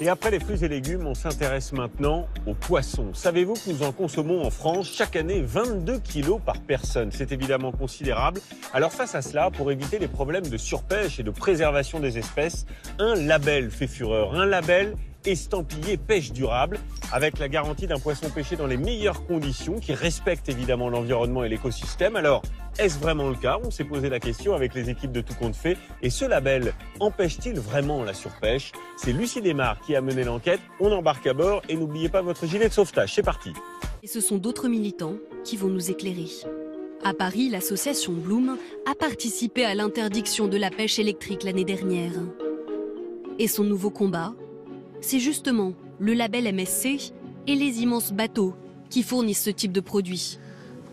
Et après les fruits et légumes, on s'intéresse maintenant aux poissons. Savez-vous que nous en consommons en France chaque année 22 kilos par personne? C'est évidemment considérable. Alors face à cela, pour éviter les problèmes de surpêche et de préservation des espèces, un label fait fureur. Un label estampillé pêche durable, avec la garantie d'un poisson pêché dans les meilleures conditions, qui respecte évidemment l'environnement et l'écosystème. Alors, est-ce vraiment le cas? On s'est posé la question avec les équipes de Tout Compte Fait. Et ce label empêche-t-il vraiment la surpêche? C'est Lucie Desmar qui a mené l'enquête. On embarque à bord et n'oubliez pas votre gilet de sauvetage. C'est parti. Et ce sont d'autres militants qui vont nous éclairer. À Paris, l'association Bloom a participé à l'interdiction de la pêche électrique l'année dernière. Et son nouveau combat, c'est justement le label MSC et les immenses bateaux qui fournissent ce type de produits.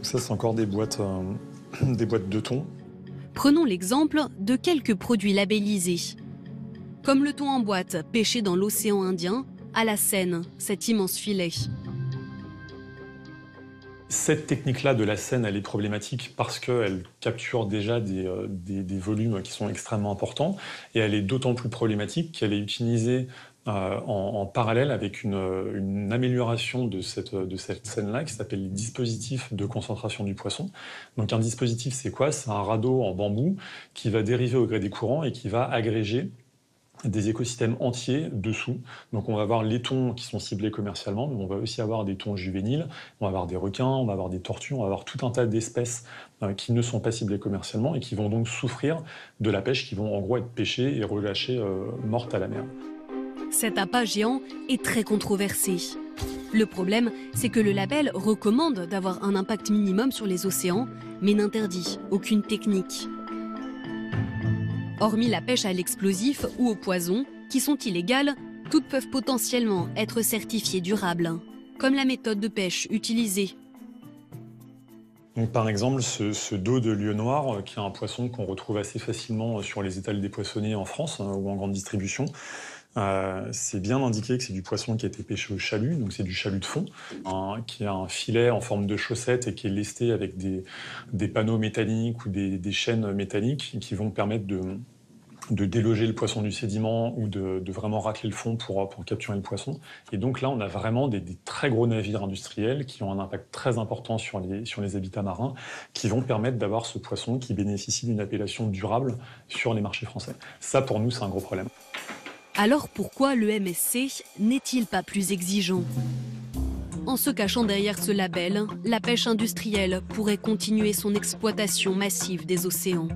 Ça, c'est encore des boîtes de thon. Prenons l'exemple de quelques produits labellisés. Comme le thon en boîte pêché dans l'océan Indien, à la Seine, cet immense filet. Cette technique-là de la Seine, elle est problématique parce qu'elle capture déjà des volumes qui sont extrêmement importants. Et elle est d'autant plus problématique qu'elle est utilisée en parallèle avec une amélioration de cette Seine-là qui s'appelle les dispositifs de concentration du poisson. Donc un dispositif, c'est quoi? C'est un radeau en bambou qui va dériver au gré des courants et qui va agréger des écosystèmes entiers dessous. Donc on va avoir les thons qui sont ciblés commercialement, mais on va aussi avoir des thons juvéniles, on va avoir des requins, on va avoir des tortues, on va avoir tout un tas d'espèces qui ne sont pas ciblées commercialement et qui vont donc souffrir de la pêche, qui vont en gros être pêchées et relâchées mortes à la mer. Cet appât géant est très controversé. Le problème, c'est que le label recommande d'avoir un impact minimum sur les océans, mais n'interdit aucune technique. Hormis la pêche à l'explosif ou au poison, qui sont illégales, toutes peuvent potentiellement être certifiées durables, comme la méthode de pêche utilisée. Donc, par exemple, ce dos de lieu noir, qui est un poisson qu'on retrouve assez facilement sur les étals des poissonniers en France ou en grande distribution, c'est bien indiqué que c'est du poisson qui a été pêché au chalut, donc c'est du chalut de fond, qui a un filet en forme de chaussette et qui est lesté avec des panneaux métalliques ou des chaînes métalliques qui vont permettre de déloger le poisson du sédiment ou de vraiment racler le fond pour capturer le poisson. Et donc là, on a vraiment des très gros navires industriels qui ont un impact très important sur les habitats marins, qui vont permettre d'avoir ce poisson qui bénéficie d'une appellation durable sur les marchés français. Ça, pour nous, c'est un gros problème. Alors pourquoi le MSC n'est-il pas plus exigeant? En se cachant derrière ce label, la pêche industrielle pourrait continuer son exploitation massive des océans.